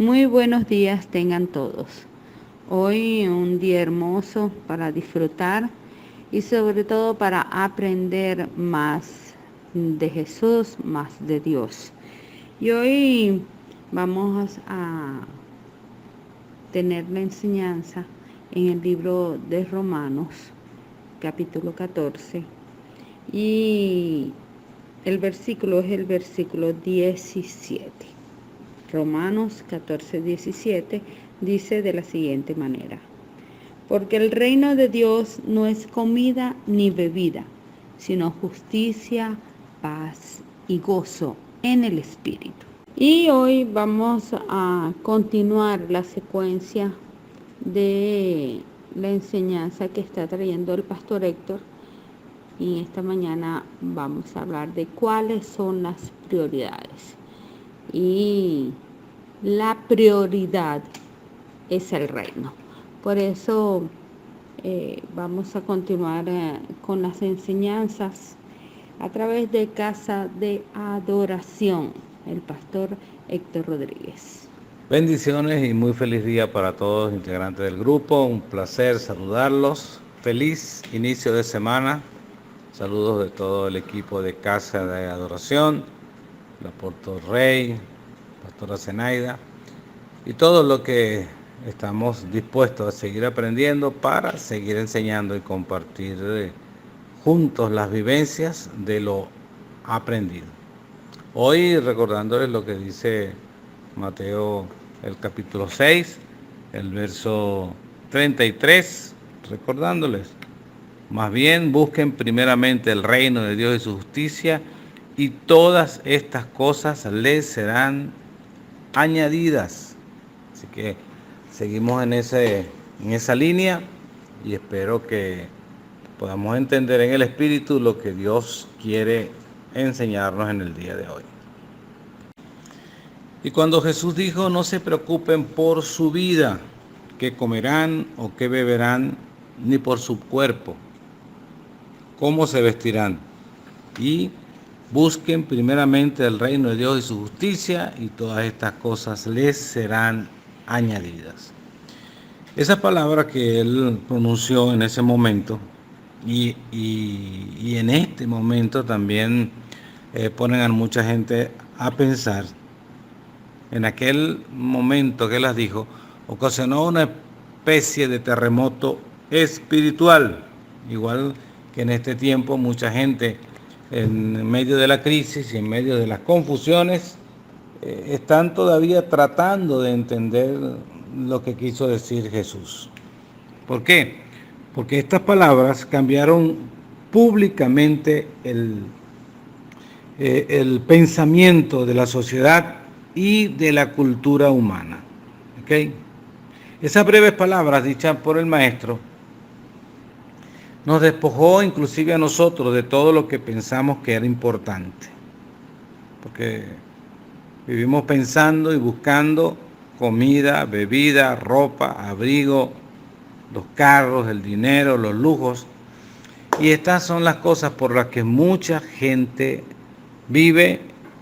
Muy buenos días tengan todos. Hoy un día hermoso para disfrutar y sobre todo para aprender más de Jesús, más de Dios. Y hoy vamos a tener la enseñanza en el libro de Romanos, capítulo 14. Y el versículo es el versículo 17. Romanos 14:17 dice de la siguiente manera: porque el reino de Dios no es comida ni bebida, sino justicia, paz y gozo en el Espíritu. Y hoy vamos a continuar la secuencia de la enseñanza que está trayendo el pastor Héctor. Y esta mañana vamos a hablar de cuáles son las prioridades. Y la prioridad es el reino. Por eso vamos a continuar con las enseñanzas a través de Casa de Adoración, el pastor Héctor Rodríguez. Bendiciones y muy feliz día para todos los integrantes del grupo. Un placer saludarlos. Feliz inicio de semana. Saludos de todo el equipo de Casa de Adoración, el apóstol Rey, pastora Zenaida y todo lo que estamos dispuestos a seguir aprendiendo para seguir enseñando y compartir juntos las vivencias de lo aprendido. Hoy recordándoles lo que dice Mateo el capítulo 6, el verso 33, recordándoles: más bien busquen primeramente el reino de Dios y su justicia, y todas estas cosas les serán añadidas. Así que seguimos en esa línea y espero que podamos entender en el Espíritu lo que Dios quiere enseñarnos en el día de hoy. Y cuando Jesús dijo: no se preocupen por su vida, qué comerán o qué beberán, ni por su cuerpo, cómo se vestirán. Y busquen primeramente el reino de Dios y su justicia, y todas estas cosas les serán añadidas. Esa palabra que él pronunció en ese momento y en este momento también ponen a mucha gente a pensar. En aquel momento que las dijo, ocasionó una especie de terremoto espiritual, igual que en este tiempo mucha gente en medio de la crisis y en medio de las confusiones están todavía tratando de entender lo que quiso decir Jesús. ¿Por qué? Porque estas palabras cambiaron públicamente el pensamiento de la sociedad y de la cultura humana. ¿Okay? Esas breves palabras dichas por el maestro nos despojó inclusive a nosotros de todo lo que pensamos que era importante. Porque vivimos pensando y buscando comida, bebida, ropa, abrigo, los carros, el dinero, los lujos. Y estas son las cosas por las que mucha gente vive,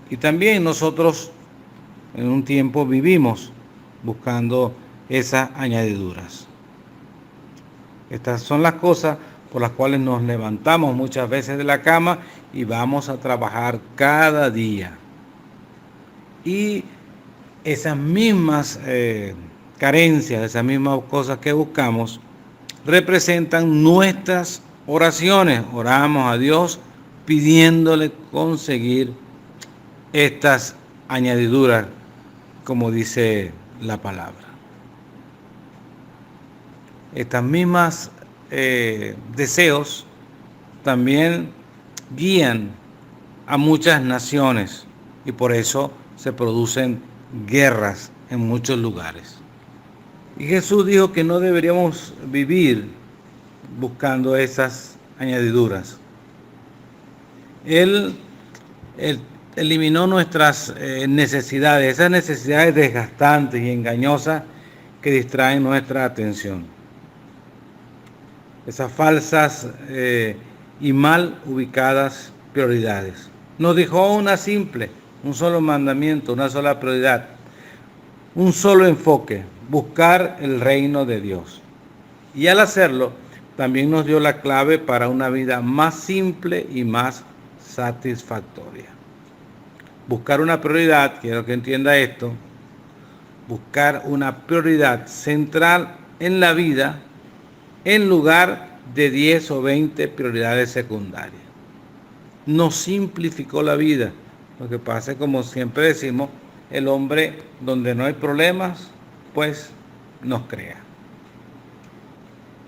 y también nosotros en un tiempo vivimos buscando esas añadiduras. Estas son las cosas por las cuales nos levantamos muchas veces de la cama y vamos a trabajar cada día. Y esas mismas carencias, esas mismas cosas que buscamos, representan nuestras oraciones. Oramos a Dios pidiéndole conseguir estas añadiduras, como dice la palabra. Estas mismas deseos también guían a muchas naciones y por eso se producen guerras en muchos lugares. Y Jesús dijo que no deberíamos vivir buscando esas añadiduras. Él eliminó nuestras necesidades, esas necesidades desgastantes y engañosas que distraen nuestra atención. Esas falsas y mal ubicadas prioridades. Nos dejó un solo mandamiento, una sola prioridad: un solo enfoque, buscar el reino de Dios. Y al hacerlo, también nos dio la clave para una vida más simple y más satisfactoria. Buscar una prioridad, quiero que entienda esto, buscar una prioridad central en la vida en lugar de 10 o 20 prioridades secundarias. Nos simplificó la vida. Lo que pasa es, como siempre decimos, el hombre donde no hay problemas, pues nos crea.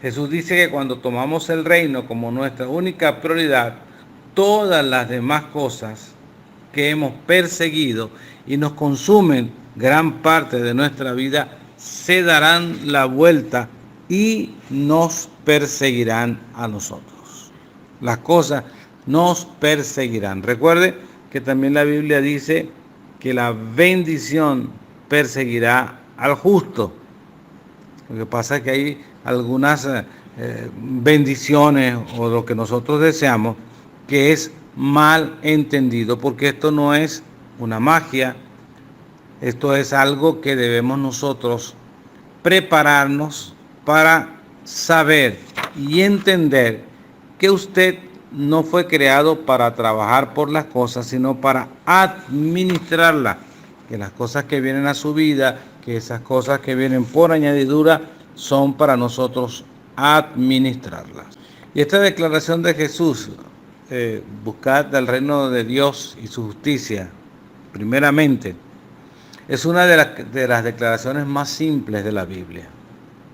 Jesús dice que cuando tomamos el reino como nuestra única prioridad, todas las demás cosas que hemos perseguido y nos consumen gran parte de nuestra vida se darán la vuelta y nos perseguirán a nosotros. Las cosas nos perseguirán. Recuerde que también la Biblia dice que la bendición perseguirá al justo. Lo que pasa es que hay algunas bendiciones o lo que nosotros deseamos que es mal entendido, porque esto no es una magia, esto es algo que debemos nosotros prepararnos para saber y entender que usted no fue creado para trabajar por las cosas, sino para administrarlas, que las cosas que vienen a su vida, que esas cosas que vienen por añadidura, son para nosotros administrarlas. Y esta declaración de Jesús, buscad el reino de Dios y su justicia, primeramente, es una de las declaraciones más simples de la Biblia,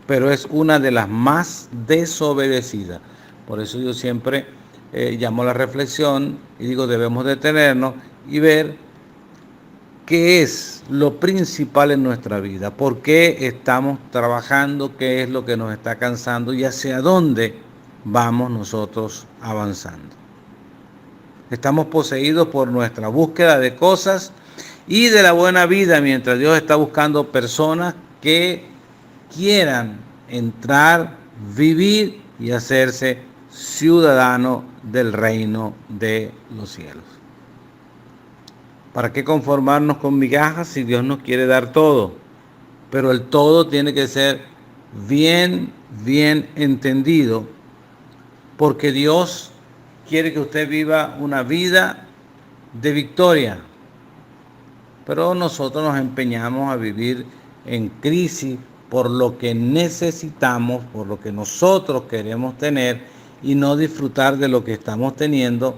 pero es una de las más desobedecidas. Por eso yo siempre llamo a la reflexión y digo, debemos detenernos y ver qué es lo principal en nuestra vida, por qué estamos trabajando, qué es lo que nos está cansando y hacia dónde vamos nosotros avanzando. Estamos poseídos por nuestra búsqueda de cosas y de la buena vida, mientras Dios está buscando personas que quieran entrar, vivir y hacerse ciudadano del reino de los cielos. ¿Para qué conformarnos con migajas si Dios nos quiere dar todo? Pero el todo tiene que ser bien entendido, porque Dios quiere que usted viva una vida de victoria. Pero nosotros nos empeñamos a vivir en crisis por lo que necesitamos, por lo que nosotros queremos tener y no disfrutar de lo que estamos teniendo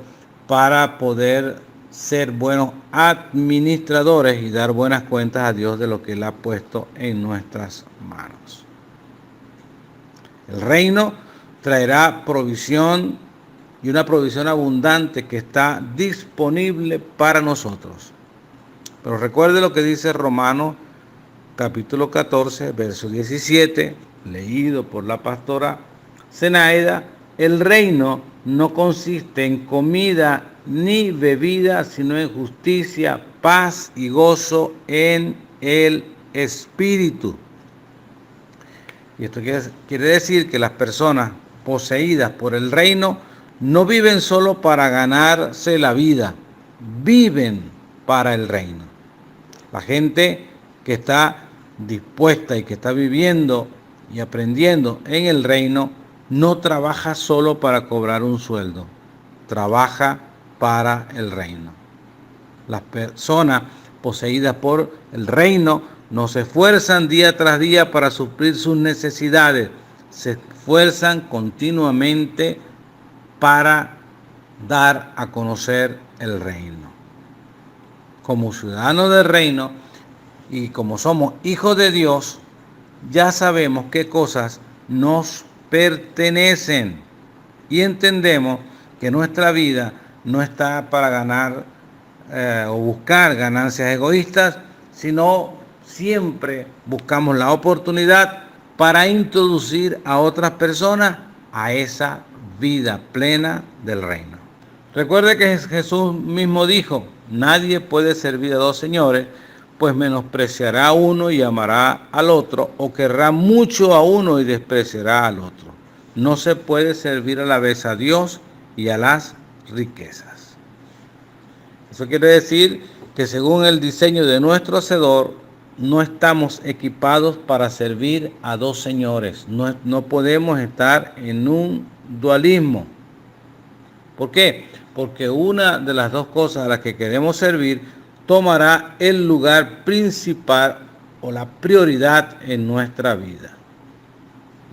para poder ser buenos administradores y dar buenas cuentas a Dios de lo que Él ha puesto en nuestras manos. El reino traerá provisión y una provisión abundante que está disponible para nosotros. Pero recuerde lo que dice Romanos capítulo 14, verso 17, leído por la pastora Zenaida: el reino no consiste en comida ni bebida, sino en justicia, paz y gozo en el Espíritu. Y esto quiere decir que las personas poseídas por el reino no viven solo para ganarse la vida, viven para el reino. La gente que está dispuesta y que está viviendo y aprendiendo en el reino no trabaja solo para cobrar un sueldo, trabaja para el reino. Las personas poseídas por el reino no se esfuerzan día tras día para suplir sus necesidades, se esfuerzan continuamente para dar a conocer el reino. Como ciudadanos del reino y como somos hijos de Dios, ya sabemos qué cosas nos pertenecen y entendemos que nuestra vida no está para ganar o buscar ganancias egoístas, sino siempre buscamos la oportunidad para introducir a otras personas a esa vida plena del reino. Recuerde que Jesús mismo dijo: nadie puede servir a dos señores, pues menospreciará a uno y amará al otro, o querrá mucho a uno y despreciará al otro. No se puede servir a la vez a Dios y a las riquezas. Eso quiere decir que según el diseño de nuestro Hacedor, no estamos equipados para servir a dos señores. No podemos estar en un dualismo. ¿Por qué? Porque una de las dos cosas a las que queremos servir tomará el lugar principal o la prioridad en nuestra vida.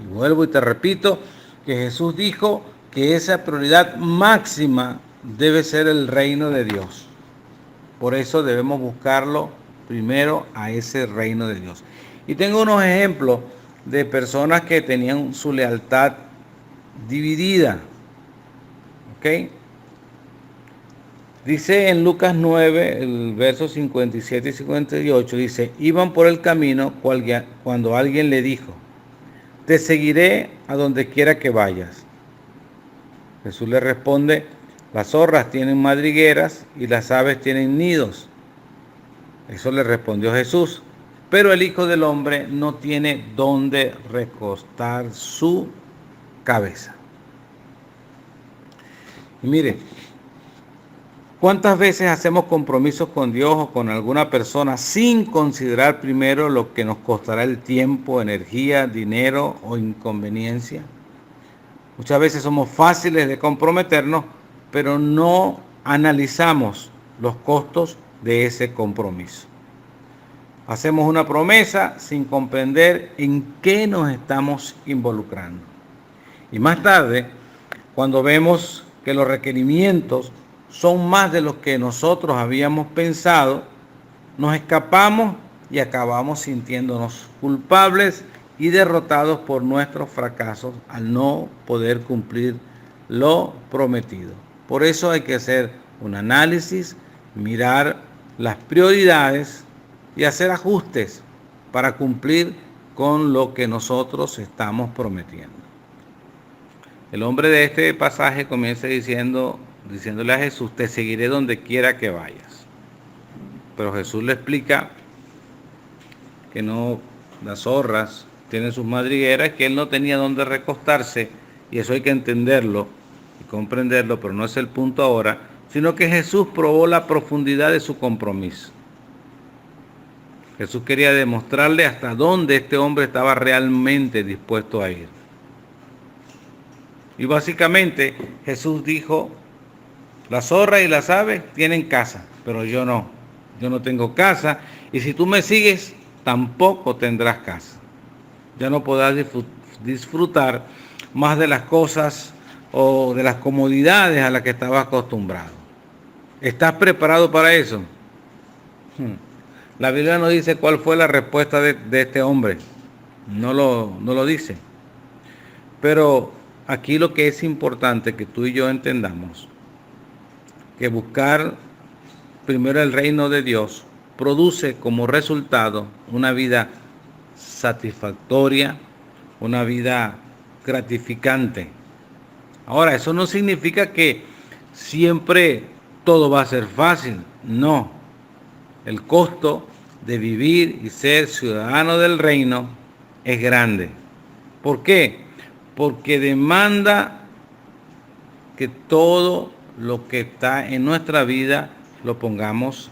Y vuelvo y te repito que Jesús dijo que esa prioridad máxima debe ser el reino de Dios. Por eso debemos buscarlo primero a ese reino de Dios. Y tengo unos ejemplos de personas que tenían su lealtad dividida. ¿Ok? Dice en Lucas 9, el verso 57 y 58, dice, iban por el camino cuando alguien le dijo, te seguiré a donde quiera que vayas. Jesús le responde, las zorras tienen madrigueras y las aves tienen nidos. Eso le respondió Jesús, pero el Hijo del Hombre no tiene dónde recostar su cabeza. Y mire, ¿cuántas veces hacemos compromisos con Dios o con alguna persona sin considerar primero lo que nos costará el tiempo, energía, dinero o inconveniencia? Muchas veces somos fáciles de comprometernos, pero no analizamos los costos de ese compromiso. Hacemos una promesa sin comprender en qué nos estamos involucrando. Y más tarde, cuando vemos que los requerimientos son más de los que nosotros habíamos pensado, nos escapamos y acabamos sintiéndonos culpables y derrotados por nuestros fracasos al no poder cumplir lo prometido. Por eso hay que hacer un análisis, mirar las prioridades y hacer ajustes para cumplir con lo que nosotros estamos prometiendo. El hombre de este pasaje comienza diciéndole a Jesús, te seguiré donde quiera que vayas. Pero Jesús le explica que no, las zorras tienen sus madrigueras, que él no tenía dónde recostarse, y eso hay que entenderlo y comprenderlo, pero no es el punto ahora, sino que Jesús probó la profundidad de su compromiso. Jesús quería demostrarle hasta dónde este hombre estaba realmente dispuesto a ir. Y básicamente Jesús dijo, las zorras y las aves tienen casa, pero yo no tengo casa, y si tú me sigues, tampoco tendrás casa. Ya no podrás disfrutar más de las cosas o de las comodidades a las que estabas acostumbrado. ¿Estás preparado para eso? La Biblia no dice cuál fue la respuesta de este hombre. No lo dice. Pero aquí lo que es importante que tú y yo entendamos, que buscar primero el reino de Dios produce como resultado una vida satisfactoria, una vida gratificante. Ahora, eso no significa que siempre todo va a ser fácil. No. El costo de vivir y ser ciudadano del reino es grande. ¿Por qué? Porque demanda que todo lo que está en nuestra vida lo pongamos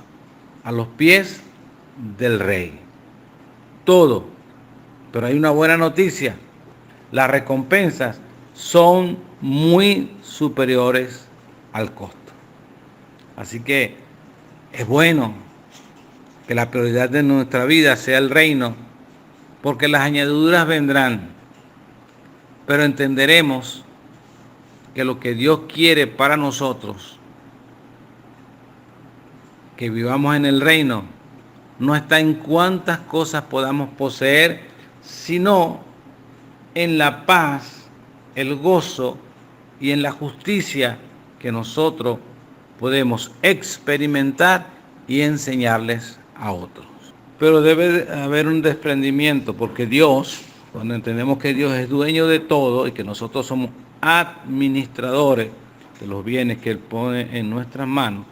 a los pies del Rey. Todo. Pero hay una buena noticia. Las recompensas son muy superiores al costo. Así que es bueno que la prioridad de nuestra vida sea el reino, porque las añadiduras vendrán. Pero entenderemos que lo que Dios quiere para nosotros, que vivamos en el reino, no está en cuántas cosas podamos poseer, sino en la paz, el gozo y en la justicia que nosotros podemos experimentar y enseñarles a otros. Pero debe haber un desprendimiento, porque Dios, cuando entendemos que Dios es dueño de todo y que nosotros somos administradores de los bienes que Él pone en nuestras manos,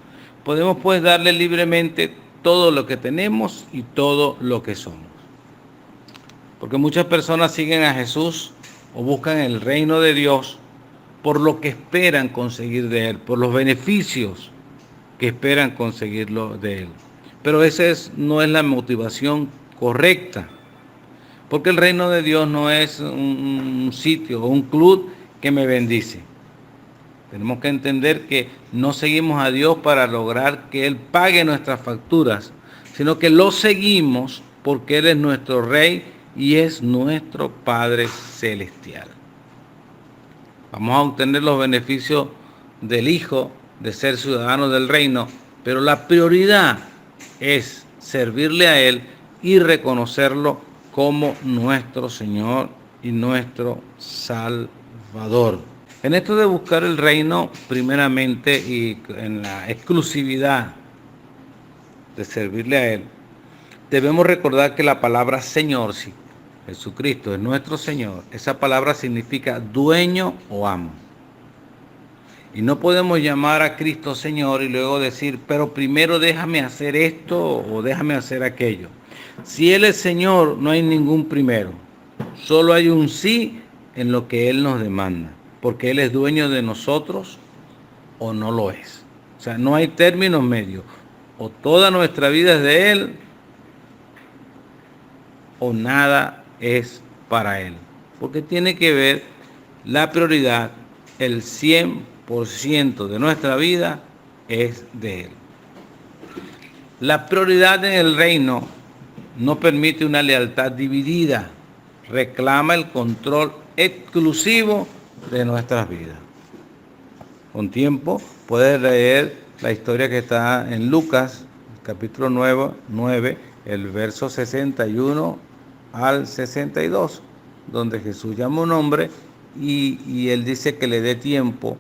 podemos pues darle libremente todo lo que tenemos y todo lo que somos. Porque muchas personas siguen a Jesús o buscan el reino de Dios por lo que esperan conseguir de Él, por los beneficios que esperan conseguirlo de Él. Pero esa no es la motivación correcta. Porque el reino de Dios no es un sitio o un club que me bendice. Tenemos que entender que no seguimos a Dios para lograr que Él pague nuestras facturas, sino que lo seguimos porque Él es nuestro Rey y es nuestro Padre Celestial. Vamos a obtener los beneficios del Hijo, de ser ciudadanos del reino, pero la prioridad es servirle a Él y reconocerlo como nuestro Señor y nuestro Salvador. En esto de buscar el reino primeramente y en la exclusividad de servirle a Él, debemos recordar que la palabra Señor, si Jesucristo es nuestro Señor, esa palabra significa dueño o amo. Y no podemos llamar a Cristo Señor y luego decir, pero primero déjame hacer esto o déjame hacer aquello. Si Él es Señor, no hay ningún primero. Solo hay un sí en lo que Él nos demanda, porque Él es dueño de nosotros o no lo es. O sea, no hay términos medios. O toda nuestra vida es de Él o nada es para Él. Porque tiene que ver la prioridad, el 100% de nuestra vida es de Él. La prioridad en el reino no permite una lealtad dividida, reclama el control exclusivo de nuestras vidas. Con tiempo puedes leer la historia que está en Lucas, capítulo 9, el verso 61 al 62, donde Jesús llama a un hombre y él dice que le dé tiempo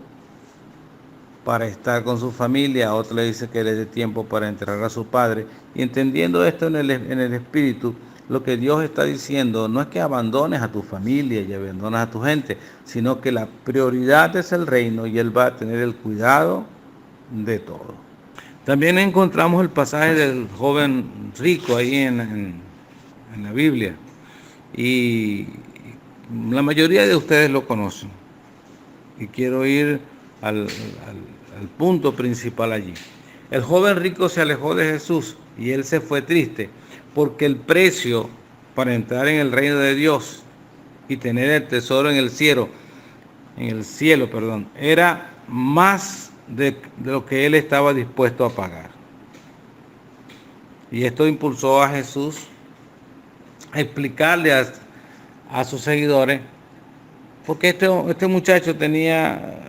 para estar con su familia, a otro le dice que le dé tiempo para enterrar a su padre. Y entendiendo esto en el espíritu, lo que Dios está diciendo no es que abandones a tu familia y abandones a tu gente, sino que la prioridad es el reino y Él va a tener el cuidado de todo. También encontramos el pasaje del joven rico ahí en la Biblia. Y la mayoría de ustedes lo conocen. Y quiero ir al punto principal allí. El joven rico se alejó de Jesús y él se fue triste porque el precio para entrar en el reino de Dios y tener el tesoro en el cielo, era más de lo que él estaba dispuesto a pagar. Y esto impulsó a Jesús a explicarle a sus seguidores, porque este muchacho tenía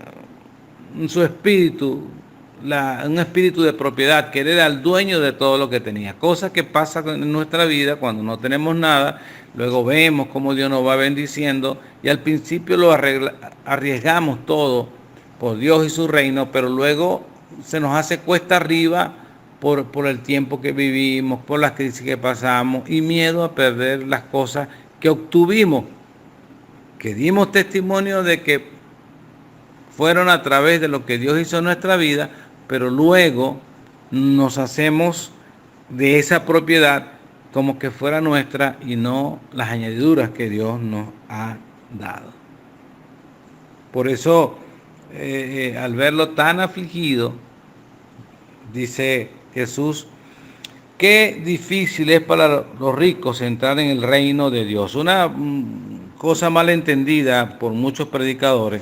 en su espíritu un espíritu de propiedad, que él era el dueño de todo lo que tenía. Cosa que pasa en nuestra vida cuando no tenemos nada, luego vemos cómo Dios nos va bendiciendo y al principio lo arriesgamos todo por Dios y su reino, pero luego se nos hace cuesta arriba por el tiempo que vivimos, por las crisis que pasamos y miedo a perder las cosas que obtuvimos, que dimos testimonio de que fueron a través de lo que Dios hizo en nuestra vida, pero luego nos hacemos de esa propiedad como que fuera nuestra y no las añadiduras que Dios nos ha dado. Por eso, al verlo tan afligido, dice Jesús, qué difícil es para los ricos entrar en el reino de Dios. Una cosa mal entendida por muchos predicadores,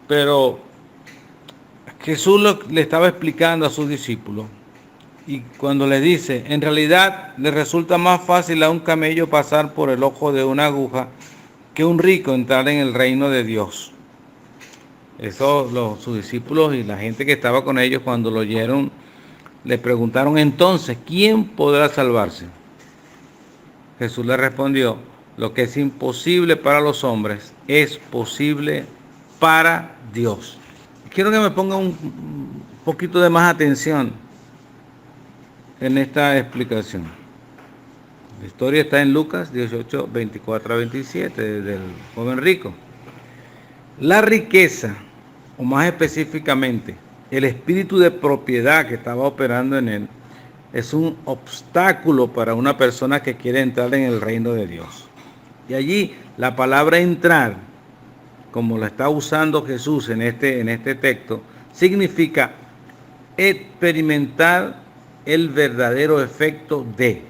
pero Jesús le estaba explicando a sus discípulos y cuando le dice, en realidad le resulta más fácil a un camello pasar por el ojo de una aguja que un rico entrar en el reino de Dios. Eso sus discípulos y la gente que estaba con ellos cuando lo oyeron le preguntaron entonces, ¿quién podrá salvarse? Jesús le respondió, lo que es imposible para los hombres es posible para Dios. Quiero que me ponga un poquito de más atención en esta explicación. La historia está en Lucas 18, 24 a 27, del joven rico. La riqueza, o más específicamente, el espíritu de propiedad que estaba operando en él, es un obstáculo para una persona que quiere entrar en el reino de Dios. Y allí la palabra entrar, como la está usando Jesús en este texto, significa experimentar el verdadero efecto de.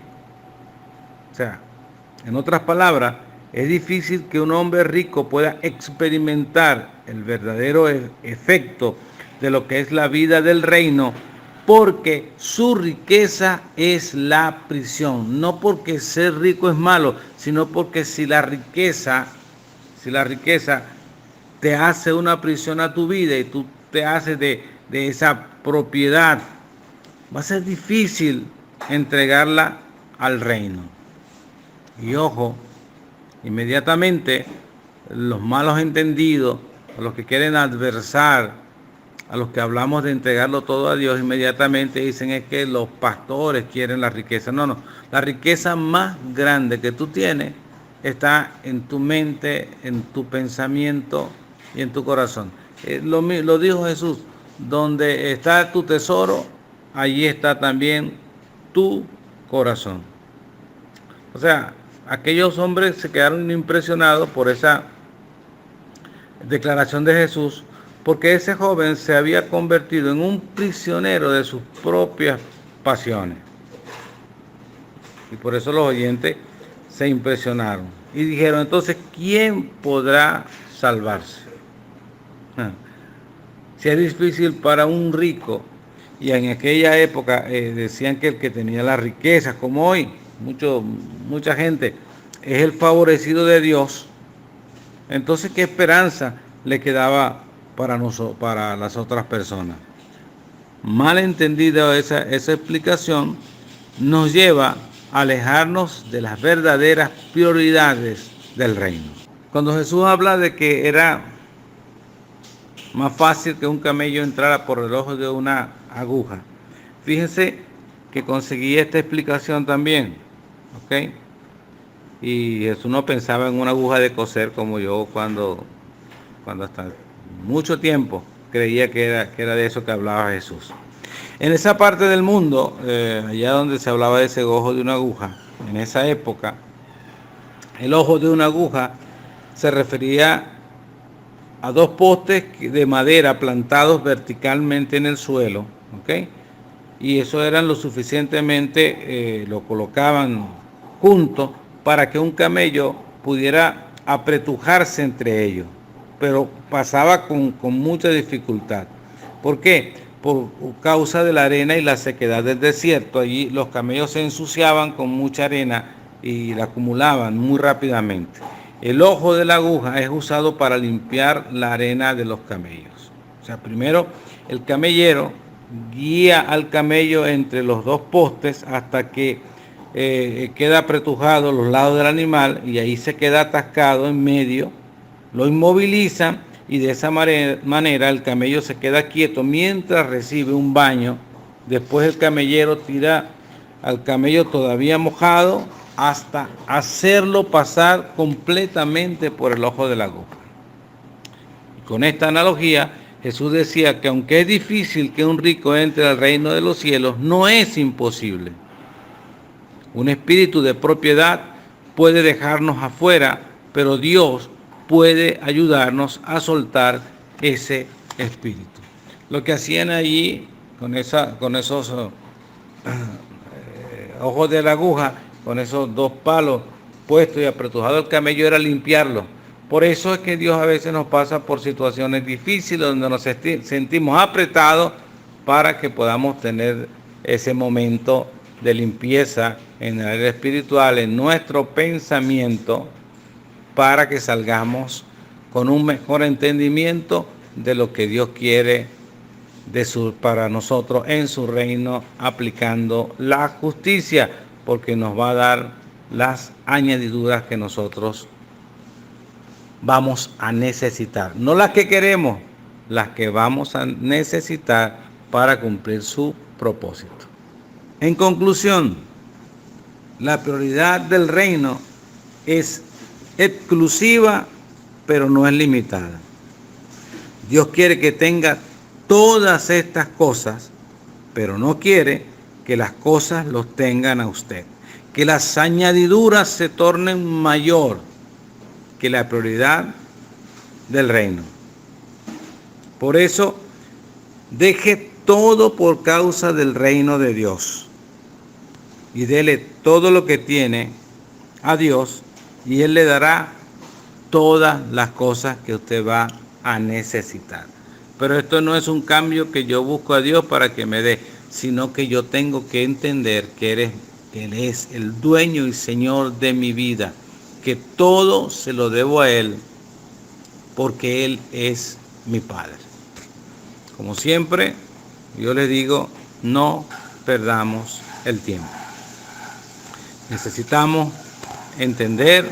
O sea, en otras palabras, es difícil que un hombre rico pueda experimentar el verdadero efecto de lo que es la vida del reino, porque su riqueza es la prisión. No porque ser rico es malo, sino porque si la riqueza te hace una prisión a tu vida y tú te haces de esa propiedad, va a ser difícil entregarla al reino. Y ojo, inmediatamente los malos entendidos, a los que quieren adversar, a los que hablamos de entregarlo todo a Dios, inmediatamente dicen es que los pastores quieren la riqueza. No, la riqueza más grande que tú tienes está en tu mente, en tu pensamiento y en tu corazón. Lo dijo Jesús, donde está tu tesoro, allí está también tu corazón. O sea, aquellos hombres se quedaron impresionados por esa declaración de Jesús, porque ese joven se había convertido en un prisionero de sus propias pasiones. Y por eso los oyentes se impresionaron y dijeron, entonces, ¿quién podrá salvarse? Si es difícil para un rico, y en aquella época decían que el que tenía las riquezas, como hoy, mucha gente, es el favorecido de Dios, entonces, ¿qué esperanza le quedaba para las otras personas? Mal entendida esa explicación, nos lleva a alejarnos de las verdaderas prioridades del reino. Cuando Jesús habla de que era más fácil que un camello entrara por el ojo de una aguja, fíjense que conseguí esta explicación también, ¿ok? Y Jesús no pensaba en una aguja de coser como yo cuando hasta mucho tiempo creía que era de eso que hablaba Jesús. En esa parte del mundo, allá donde se hablaba de ese ojo de una aguja, en esa época, el ojo de una aguja se refería a dos postes de madera plantados verticalmente en el suelo, ¿ok? Y eso eran lo suficientemente, lo colocaban juntos para que un camello pudiera apretujarse entre ellos, pero pasaba con mucha dificultad. ¿Por qué? Por causa de la arena y la sequedad del desierto. Allí los camellos se ensuciaban con mucha arena y la acumulaban muy rápidamente. El ojo de la aguja es usado para limpiar la arena de los camellos. O sea, primero el camellero guía al camello entre los dos postes hasta que queda apretujado los lados del animal y ahí se queda atascado en medio, lo inmovilizan y de esa manera el camello se queda quieto mientras recibe un baño. Después el camellero tira al camello todavía mojado hasta hacerlo pasar completamente por el ojo de la aguja. Y con esta analogía, Jesús decía que aunque es difícil que un rico entre al reino de los cielos, no es imposible. Un espíritu de propiedad puede dejarnos afuera, pero Dios puede ayudarnos a soltar ese espíritu. Lo que hacían allí con esos ojos de la aguja, con esos dos palos puestos y apretujado el camello, era limpiarlo. Por eso es que Dios a veces nos pasa por situaciones difíciles donde nos sentimos apretados para que podamos tener ese momento de limpieza en el área espiritual, en nuestro pensamiento, para que salgamos con un mejor entendimiento de lo que Dios quiere para nosotros en su reino, aplicando la justicia, porque nos va a dar las añadiduras que nosotros vamos a necesitar. No las que queremos, las que vamos a necesitar para cumplir su propósito. En conclusión, la prioridad del reino es exclusiva, pero no es limitada. Dios quiere que tenga todas estas cosas, pero no quiere que las cosas los tengan a usted. Que las añadiduras se tornen mayor que la prioridad del reino. Por eso, deje todo por causa del reino de Dios y dele todo lo que tiene a Dios y Él le dará todas las cosas que usted va a necesitar. Pero esto no es un cambio que yo busco a Dios para que me dé, sino que yo tengo que entender que Él es el dueño y Señor de mi vida, que todo se lo debo a Él, porque Él es mi Padre. Como siempre, yo les digo, no perdamos el tiempo. Necesitamos entender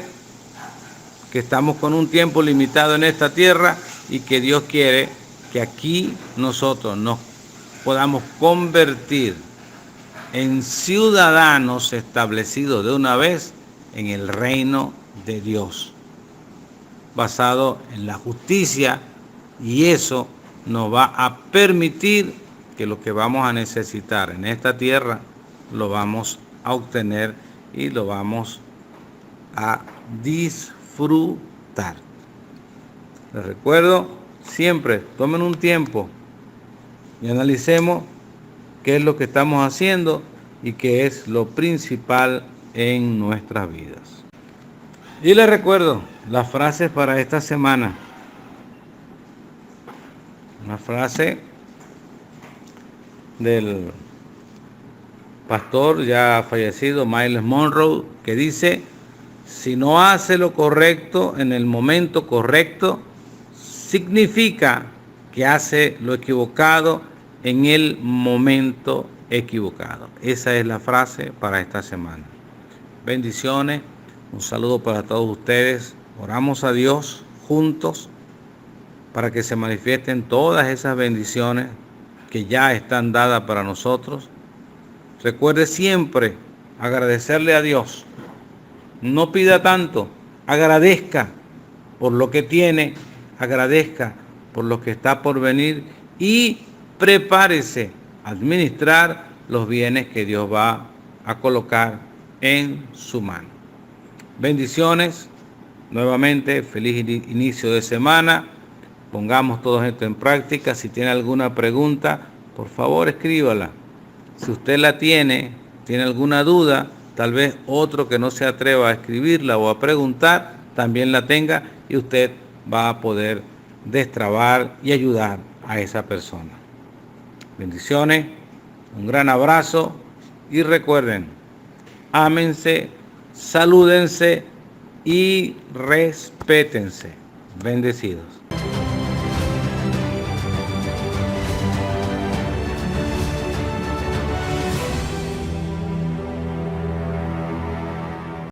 que estamos con un tiempo limitado en esta tierra y que Dios quiere que aquí nosotros nos podamos convertir en ciudadanos establecidos de una vez en el reino de Dios, basado en la justicia, y eso nos va a permitir que lo que vamos a necesitar en esta tierra lo vamos a obtener y lo vamos a disfrutar. Les recuerdo, siempre tomen un tiempo y analicemos qué es lo que estamos haciendo y qué es lo principal en nuestras vidas. Y les recuerdo las frases para esta semana. Una frase del pastor ya fallecido Myles Munroe, que dice: si no hace lo correcto en el momento correcto, significa que hace lo equivocado en el momento equivocado. Esa es la frase para esta semana. Bendiciones, un saludo para todos ustedes. Oramos a Dios juntos para que se manifiesten todas esas bendiciones que ya están dadas para nosotros. Recuerde siempre agradecerle a Dios. No pida tanto, agradezca por lo que tiene, agradezca por lo que está por venir y prepárese a administrar los bienes que Dios va a colocar en su mano. Bendiciones, nuevamente feliz inicio de semana. Pongamos todo esto en práctica. Si tiene alguna pregunta, por favor escríbala. Si usted la tiene alguna duda, tal vez otro que no se atreva a escribirla o a preguntar, también la tenga y usted va a poder destrabar y ayudar a esa persona. Bendiciones, un gran abrazo y recuerden, ámense, salúdense y respétense. Bendecidos.